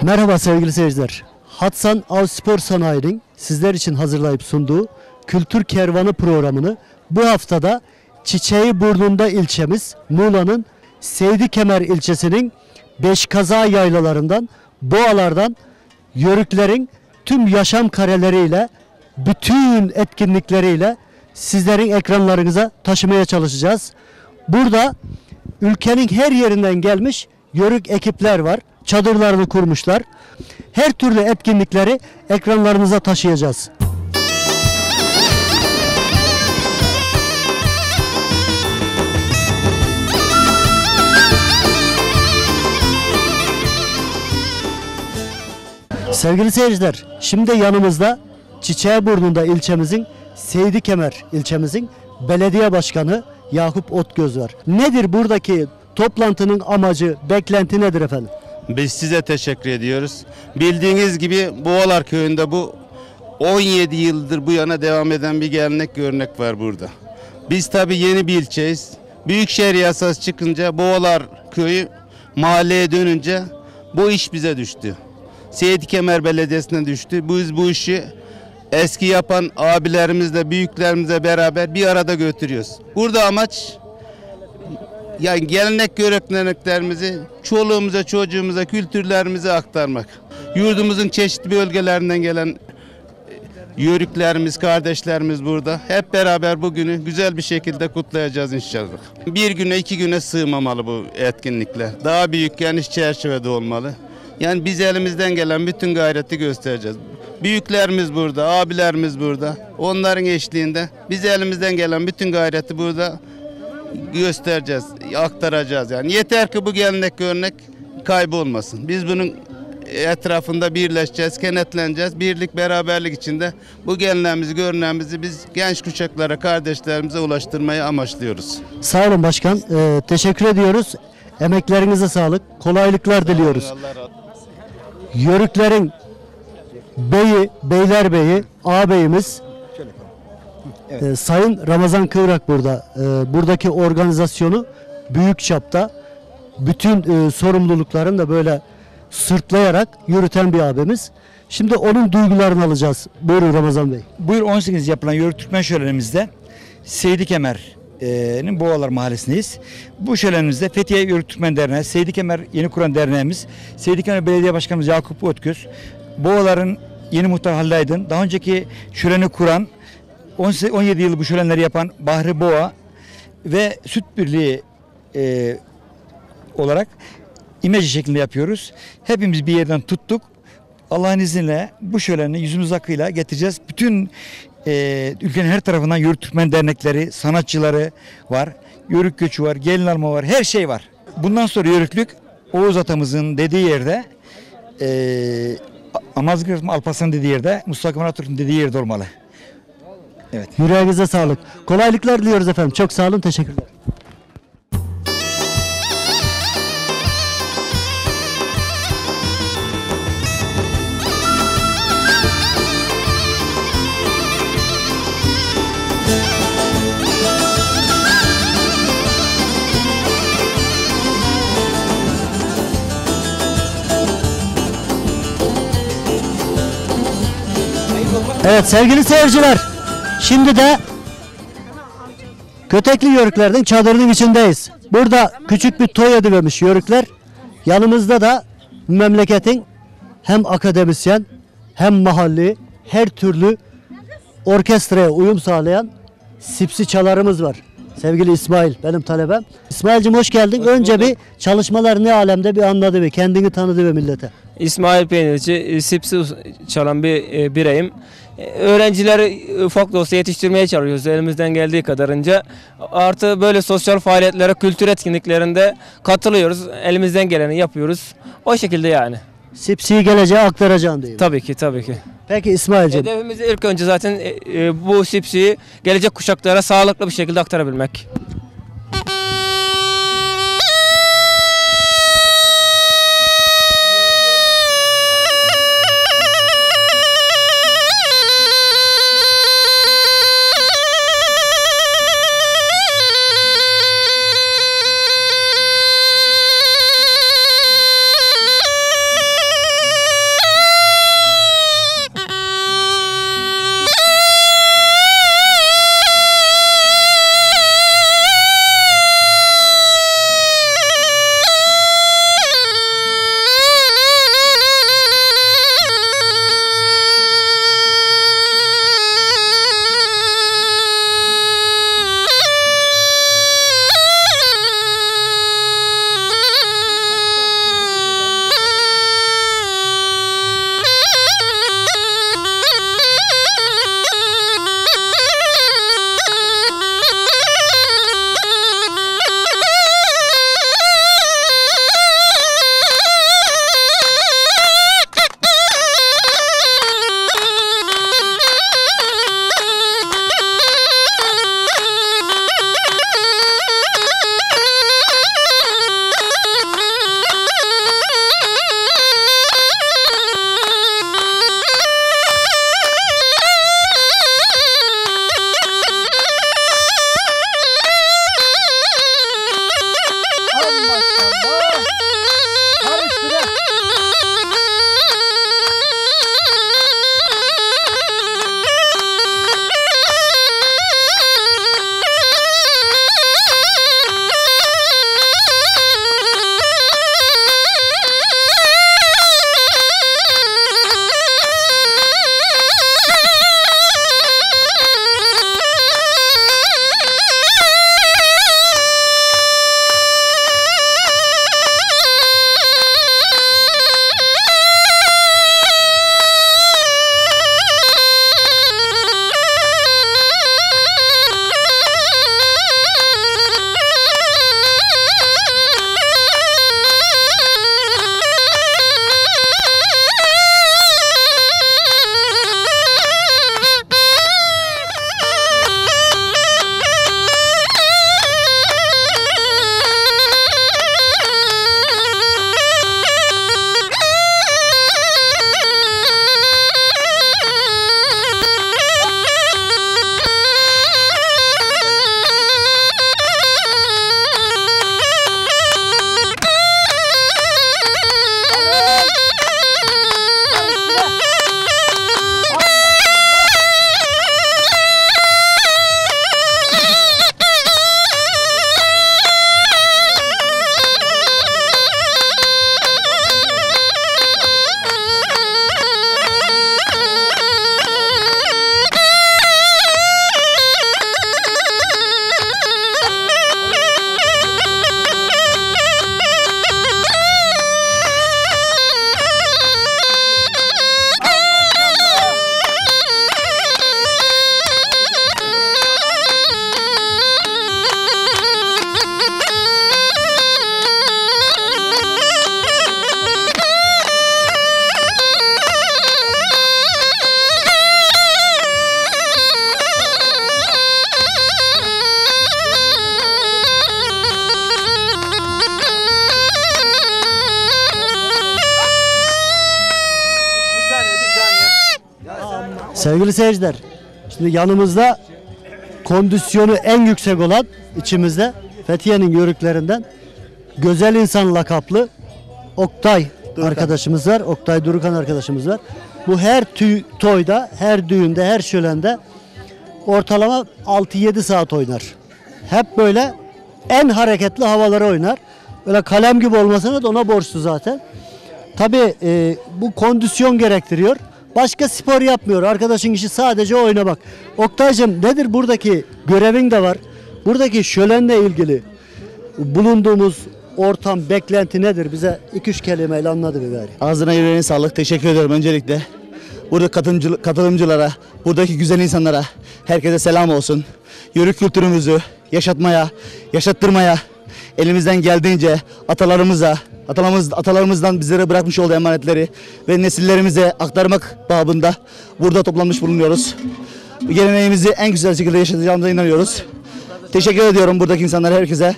Merhaba sevgili seyirciler. Hatsan Avspor Sanayi'nin sizler için hazırlayıp sunduğu Kültür Kervanı programını bu haftada Çiçeğiburnunda ilçemiz Muğla'nın Seydikemer ilçesinin Beşkaza yaylalarından, boğalardan, yörüklerin tüm yaşam kareleriyle, bütün etkinlikleriyle sizlerin ekranlarınıza taşımaya çalışacağız. Burada ülkenin her yerinden gelmiş yörük ekipler var. Çadırlarını kurmuşlar. Her türlü etkinlikleri ekranlarınıza taşıyacağız. Sevgili seyirciler, şimdi yanımızda Çiçeğiburnunda ilçemizin Seydikemer ilçemizin belediye başkanı Yakup Otgöz var. Nedir buradaki toplantının amacı, beklenti nedir efendim? Biz size teşekkür ediyoruz. Bildiğiniz gibi Boğalar Köyü'nde bu 17 yıldır bu yana devam eden bir gelenek görnek var burada. Biz tabii yeni bir ilçeyiz. Büyükşehir yasası çıkınca Boğalar Köyü mahalleye dönünce bu iş bize düştü. Seydikemer Belediyesi'ne düştü. Biz bu işi eski yapan abilerimizle, büyüklerimizle beraber bir arada götürüyoruz. Burada amaç yani gelenek göreneklerimizi çoluğumuza, çocuğumuza, kültürlerimize aktarmak. Yurdumuzun çeşitli bölgelerinden gelen yörüklerimiz, kardeşlerimiz burada. Hep beraber bugünü güzel bir şekilde kutlayacağız inşallah. Bir güne, 2 güne sığmamalı bu etkinlikler. Daha büyük, geniş çerçevede olmalı. Yani biz elimizden gelen bütün gayreti göstereceğiz. Büyüklerimiz burada, abilerimiz burada. Onların eşliğinde biz elimizden gelen bütün gayreti burada göstereceğiz, aktaracağız yani. Yeter ki bu gelenek görnek kaybolmasın. Biz bunun etrafında birleşeceğiz, kenetleneceğiz. Birlik, beraberlik içinde bu geleneğimizi, göreneğimizi biz genç kuşaklara, kardeşlerimize ulaştırmayı amaçlıyoruz. Sağ olun başkan. Teşekkür ediyoruz. Emeklerinize sağlık. Kolaylıklar diliyoruz. Yörüklerin beyi, beylerbeyi, ağabeyimiz Sayın Ramazan Kıvrak burada. Buradaki organizasyonu büyük çapta bütün sorumluluklarını da böyle sırtlayarak yürüten bir abimiz. Şimdi onun duygularını alacağız. Buyurun Ramazan Bey. Buyur 18 yapılan Yörük Türkmen şölenemizde Seydikemer'in Boğalar Mahallesi'ndeyiz. Bu şölenemizde Fethiye Yörük Türkmen Derneği, Seydikemer Yeni Kuran Derneğimiz, Seydikemer Belediye Başkanımız Yakup Otgöz, Boğaların yeni muhtar Halil Aydın, daha önceki şöleni kuran 17 yıl bu şölenleri yapan Bahri Boğa ve Süt Birliği olarak imece şeklinde yapıyoruz. Hepimiz bir yerden tuttuk. Allah'ın izniyle bu şöleni yüzümüz akıyla getireceğiz. Bütün ülkenin her tarafından Yörük Türkmen dernekleri, sanatçıları var. Yörük göçü var, gelin alma var, her şey var. Bundan sonra yörüklük Oğuz atamızın dediği yerde Amazgır Alparslan dediği yerde, Mustafa Kemal Atatürk'ün dediği yerde olmalı. Evet. Yüreğinize sağlık. Kolaylıklar diliyoruz efendim. Çok sağ olun. Teşekkürler. Evet sevgili seyirciler, şimdi de Kötekli Yörükler'in çadırının içindeyiz. Burada küçük bir toy edivermiş yörükler. Yanımızda da memleketin hem akademisyen hem mahalli her türlü orkestraya uyum sağlayan sipsi çalarımız var. Sevgili İsmail, benim talebem. İsmail'cim hoş geldin. Önce bir çalışmalar ne alemde bir anladı ve kendini tanıdı ve millete. İsmail Peynirci, sipsi çalan bir bireyim. Öğrencileri ufak da olsa yetiştirmeye çalışıyoruz elimizden geldiği kadarınca. Artı böyle sosyal faaliyetlere, kültür etkinliklerinde katılıyoruz. Elimizden geleni yapıyoruz. O şekilde yani. Sipsi'yi geleceğe aktaracaksın değil mi? Tabii ki, tabii ki. Peki İsmail'cim. Hedefimiz ilk önce zaten bu sipsiyi gelecek kuşaklara sağlıklı bir şekilde aktarabilmek. Sevgili seyirciler, şimdi yanımızda kondisyonu en yüksek olan içimizde Fethiye'nin yörüklerinden Güzel İnsan lakaplı Oktay arkadaşımız var. Oktay Durukan arkadaşımız var. Bu her toyda, her düğünde, her şölende ortalama 6-7 saat oynar. Hep böyle en hareketli havaları oynar. Böyle kalem gibi olmasına da ona borçlu zaten. Tabii bu kondisyon gerektiriyor. Başka spor yapmıyor. Arkadaşın işi sadece oynamak. Oktay'cığım nedir buradaki görevin de var. Buradaki şölenle ilgili bulunduğumuz ortam, beklenti nedir? Bize 2-3 kelimeyle anladı bir gari. Ağzına yüreğine sağlık. Teşekkür ediyorum öncelikle. Burada katılımcılara, buradaki güzel insanlara, herkese selam olsun. Yörük kültürümüzü yaşatmaya, yaşattırmaya, elimizden geldiğince atalarımızdan bizlere bırakmış olduğu emanetleri ve nesillerimize aktarmak babında burada toplanmış bulunuyoruz. Bu geleneğimizi en güzel şekilde yaşatacağımıza inanıyoruz. Teşekkür ediyorum buradaki insanlara, herkese.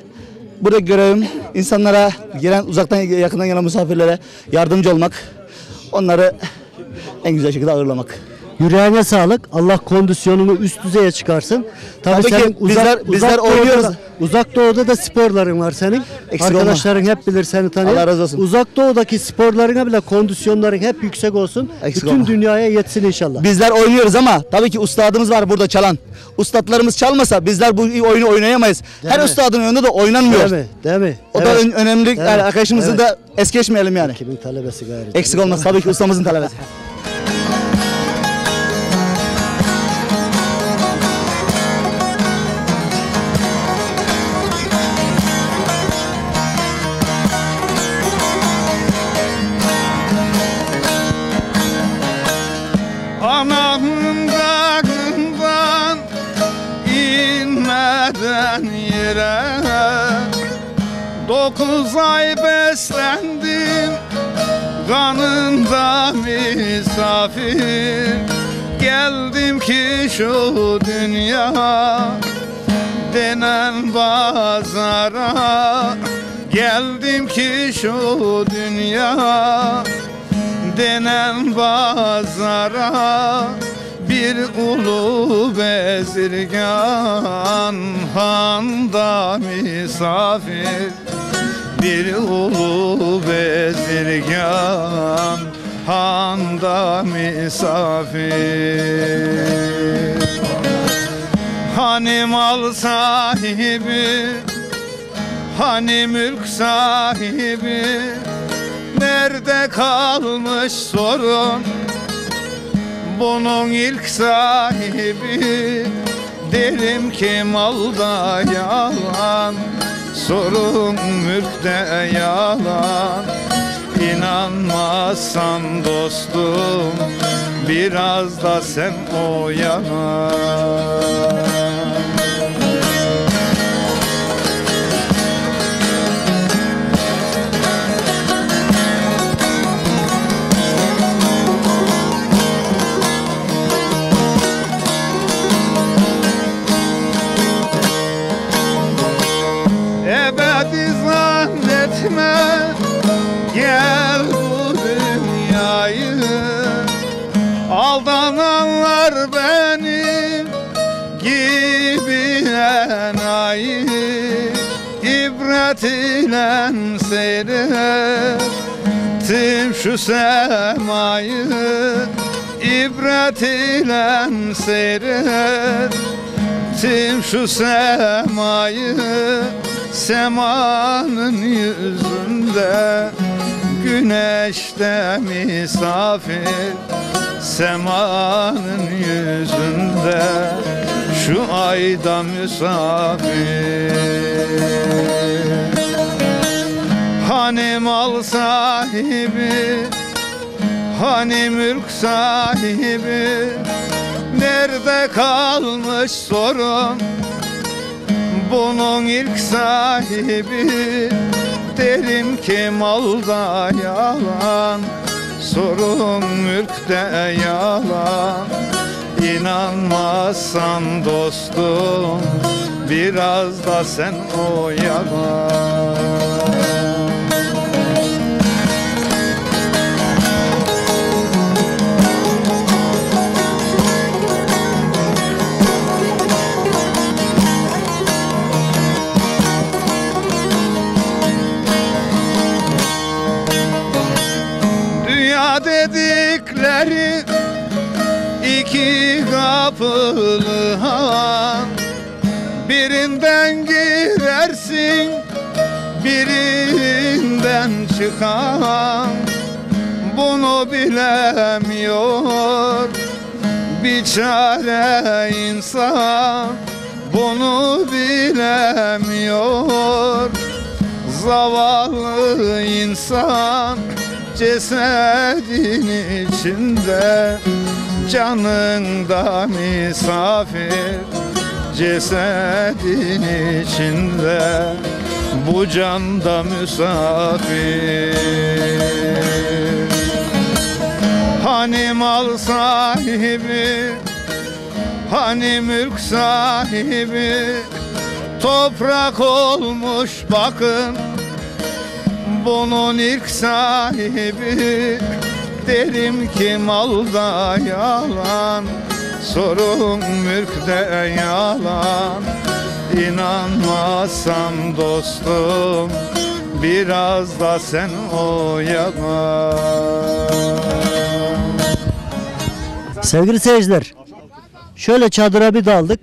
Buradaki görevim insanlara, gelen uzaktan yakından gelen misafirlere yardımcı olmak. Onları en güzel şekilde ağırlamak. Yüreğine sağlık. Allah kondisyonunu üst düzeye çıkarsın. Tabii ki senin bizler oynuyoruz. Uzak Doğu'da da sporların var senin. Eksik Arkadaşların hep bilir, seni tanıyor. Allah razı olsun. Uzak Doğu'daki sporlarına bile kondisyonların hep yüksek olsun. Eksik Bütün olma. dünyaya yetsin inşallah. Bizler oynuyoruz ama tabii ki ustadımız var burada çalan. Ustadlarımız çalmasa bizler bu oyunu oynayamayız. Değil Her mi? ustadın önünde de oynanmıyor. Değil mi? Değil mi? O da önemli. Evet. Yani arkadaşımızı Evet. da es geçmeyelim yani. Kimin talebesi gayri. Eksik olmaz tabii ki ustamızın talebesi. Anamın dağından inmeden yere 9 ay beslendim, kanında misafir. Geldim ki şu dünya denen pazara, geldim ki şu dünya denen pazara, bir ulu bezirgan handa misafir. Bir ulu bezirgan handa misafir. Hani mal sahibi, hani mülk sahibi, nerede kalmış sorun bunun ilk sahibi? Derim ki malda yalan, sorun mülkte yalan. İnanmazsan dostum biraz da sen oyana. Ebedi zannetme gel bu dünyayı, aldananlar benim gibi enayi. İbret ile seyrettim şu semayı, ibret ile seyrettim şu semayı. Semanın yüzünde güneşte misafir, semanın yüzünde şu ayda misafir. Hani mal sahibi, hani mülk sahibi, nerede kalmış sorun bunun ilk sahibi? Derim ki malda yalan, sorun mülkte yalan. İnanmazsan dostum biraz da sen oyala. Dünya dedikleri iki kapılı han, birinden girersin, birinden çıkan. Bunu bilemiyor biçare insan, bunu bilemiyor zavallı insan. Cesedin içinde canında misafir, cesedin içinde bu canda misafir. Hani mal sahibi, hani mülk sahibi, toprak olmuş bakın bunun ilk sahibi. Derim ki malda yalan, sorun mülkte yalan. İnanmazsan dostum biraz da sen oyala. Sevgili seyirciler, şöyle çadıra bir daldık.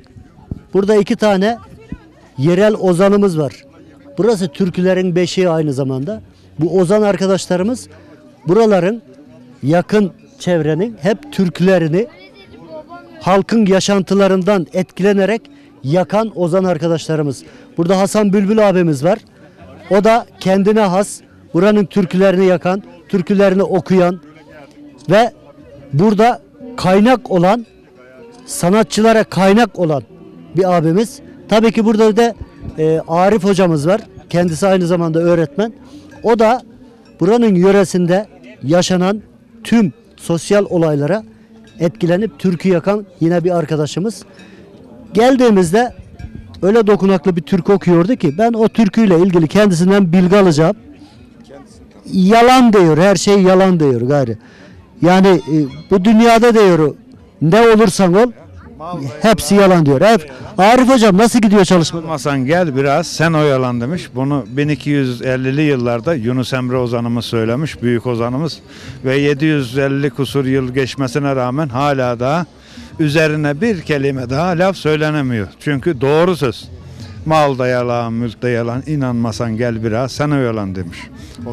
Burada iki tane yerel ozanımız var. Burası türkülerin beşiği aynı zamanda. Bu ozan arkadaşlarımız buraların, yakın çevrenin hep türkülerini halkın yaşantılarından etkilenerek yakan ozan arkadaşlarımız. Burada Hasan Bülbül abimiz var. O da kendine has buranın türkülerini yakan, türkülerini okuyan ve burada kaynak olan, sanatçılara kaynak olan bir abimiz. Tabii ki burada da Arif hocamız var. Kendisi aynı zamanda öğretmen. O da buranın yöresinde yaşanan tüm sosyal olaylara etkilenip türkü yakan yine bir arkadaşımız. Geldiğimizde öyle dokunaklı bir türkü okuyordu ki ben o türküyle ilgili kendisinden bilgi alacağım. Yalan diyor, her şey yalan diyor gayrı. Yani bu dünyada diyor ne olursan ol hepsi yalan diyor. Hep. Arif hocam nasıl gidiyor çalışma? Masan gel biraz sen oyalan demiş. Bunu 1250'li yıllarda Yunus Emre ozanımız söylemiş, büyük ozanımız. Ve 750 kusur yıl geçmesine rağmen hala da üzerine bir kelime daha laf söylenemiyor. Çünkü doğru söz. Mal da yalan, mülk de yalan, inanmasan gel biraz sen oyalan demiş.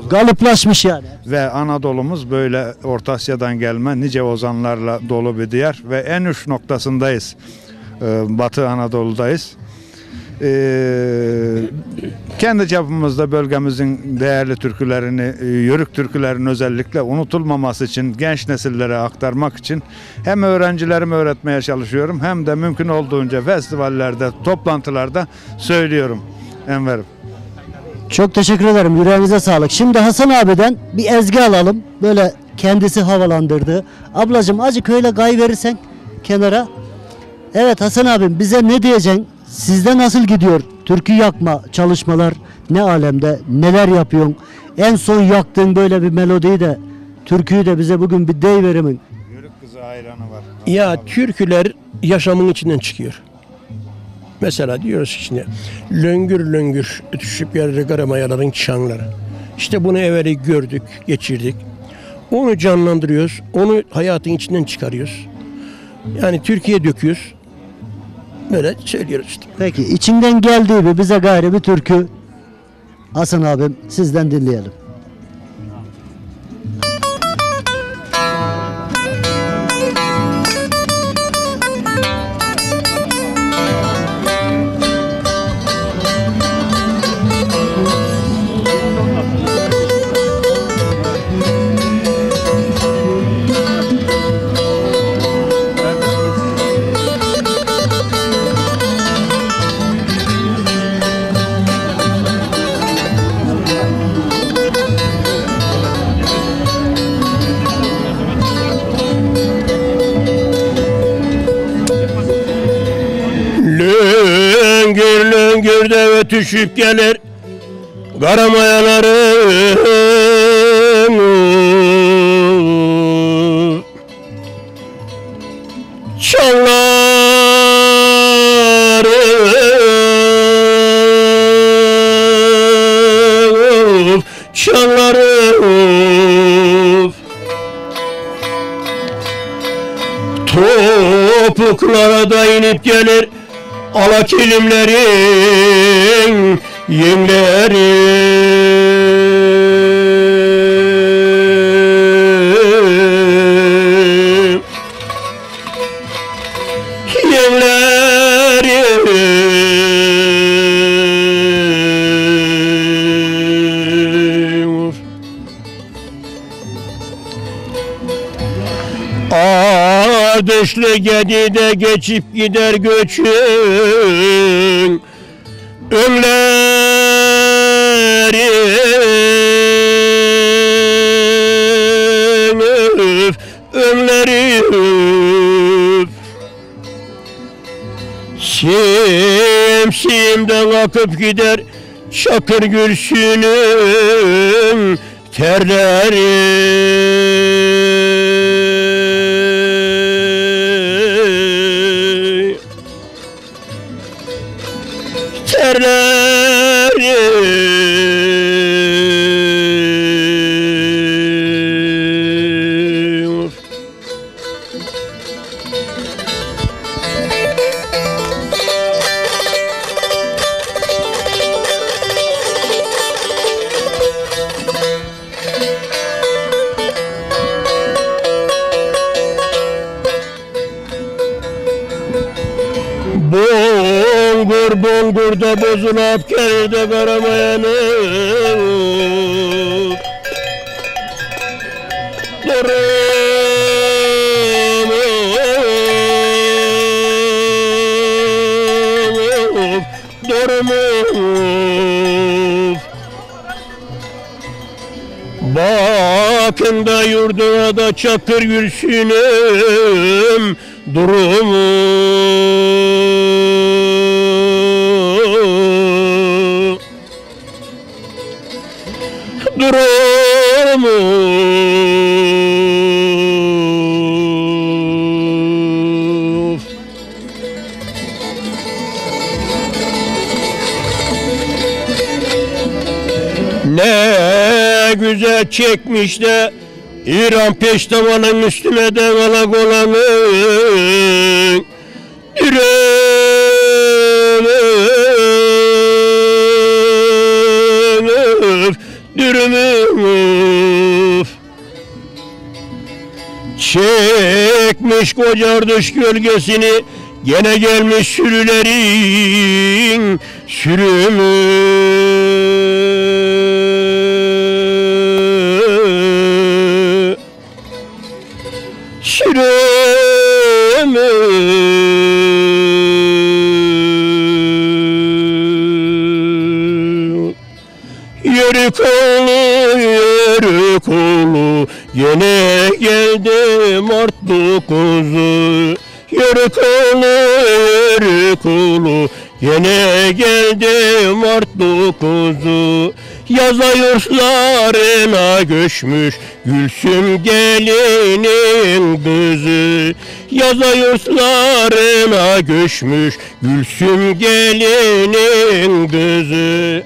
Galıplaşmış yani. Ve Anadolu'muz böyle Orta Asya'dan gelme nice ozanlarla dolu bir diyar ve en uç noktasındayız. Batı Anadolu'dayız. Kendi çapımızda bölgemizin değerli türkülerini, yörük türkülerini özellikle unutulmaması için, genç nesillere aktarmak için hem öğrencilerime öğretmeye çalışıyorum hem de mümkün olduğunca festivallerde, toplantılarda söylüyorum Enver'im. Çok teşekkür ederim. Yüreğinize sağlık. Şimdi Hasan abiden bir ezgi alalım. Böyle kendisi havalandırdı. Ablacığım acık öyle gay verirsen kenara. Evet Hasan abim bize ne diyeceksin? Sizde nasıl gidiyor? Türkü yakma çalışmalar ne alemde? Neler yapıyorsun? En son yaktığın böyle bir melodiyi de, türküyü de bize bugün bir deyiverimin. Yörük kızı hayranı var. Ya türküler yaşamın içinden çıkıyor. Mesela diyoruz ki şimdi löngür löngür ötüşüp yerlere karamayaların çanları. İşte bunu evveli gördük, geçirdik. Onu canlandırıyoruz, onu hayatın içinden çıkarıyoruz. Yani Türkiye döküyoruz. Böyle söylüyoruz işte. Peki içinden geldiği bir bize gayri bir türkü Hasan abim sizden dinleyelim. Löngür löngür de ötüşüp gelir karamayaların çanları Topuklara da inip gelir ala kilimlerin yemleri. Ardışlı Gedi'de geçip gider göçün ömleri Simsimden akıp gider Çakır Gülsün'ün terleri. Bongur bongur da bozulup gelir de karamayanım. Durmup bakın da yurduna da Çakır Gülsün'üm durumu ne güzel çekmiş de İran peştemalın üstüne de kalak olanın dürümüf çekmiş kocardış gölgesini gene gelmiş sürülerin sürümü. Yörük oğlu yine geldi Mart 9'u. Yörük oğlu yine geldi Mart 9'u. Yaza yurtlarına göçmüş Gülsüm gelinin kızı. Yaza yurtlarına göçmüş Gülsüm gelinin kızı.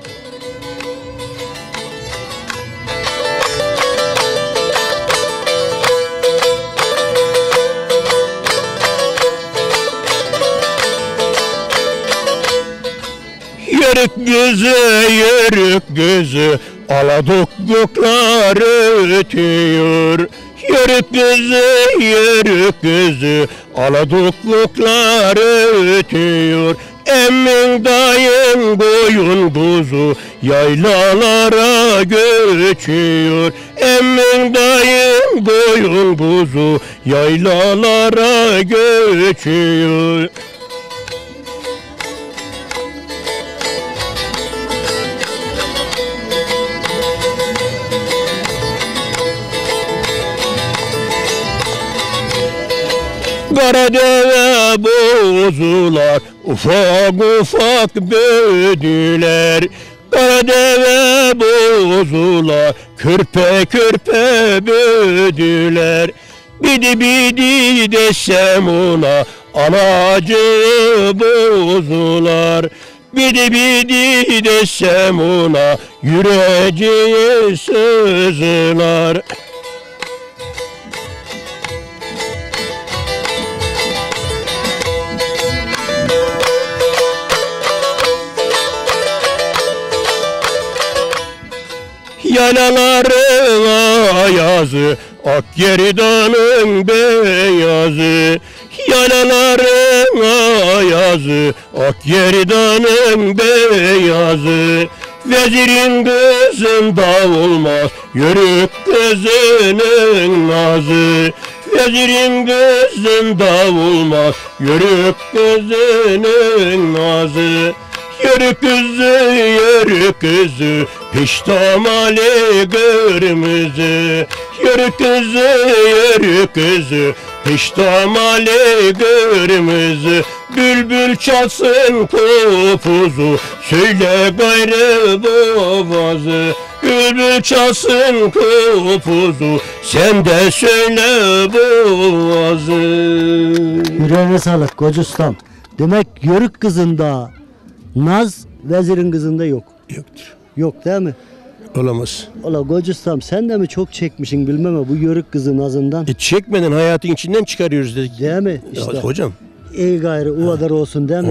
Yörük gözü aladukluklar ötüyor. Yörük gözü aladukluklar ötüyor. Emmin dayın koyun kuzu yaylalara göçüyor. Emmin dayın koyun kuzu yaylalara göçüyor. Karadeve bozular, ufak ufak bödüler. Karadeve bozular, kürpe kürpe bödüler. Bidi bidi desem ona, anacı bozular. Bidi bidi desem ona, yüreği sızlar. Yaylaların ayazı, Akgeridan'ın beyazı. Yaylaların ayazı, Akgeridan'ın beyazı. Vezirin kızında olmaz, yörük kızının nazı. Vezirin kızında olmaz, yörük kızının nazı. Yürü kızı, piştamali kırmızı. Yürü kızı, piştamali kırmızı. Bülbül çalsın kopuzu, söyle gayrı boğazı. Bülbül çalsın kopuzu, sen de söyle boğazı. Yüreğine sağlık Koca Ustam. Demek yörük kızında naz, vezirin kızında yok. Yoktur. Yok değil mi? Olamaz. Ola Koca Ustam sen de mi çok çekmişsin bilmem ama bu yörük kızı nazından. Çekmeden hayatın içinden çıkarıyoruz dedik. Değil mi? İşte. Ya hocam. İyi gayrı uvadar olsun değil mi?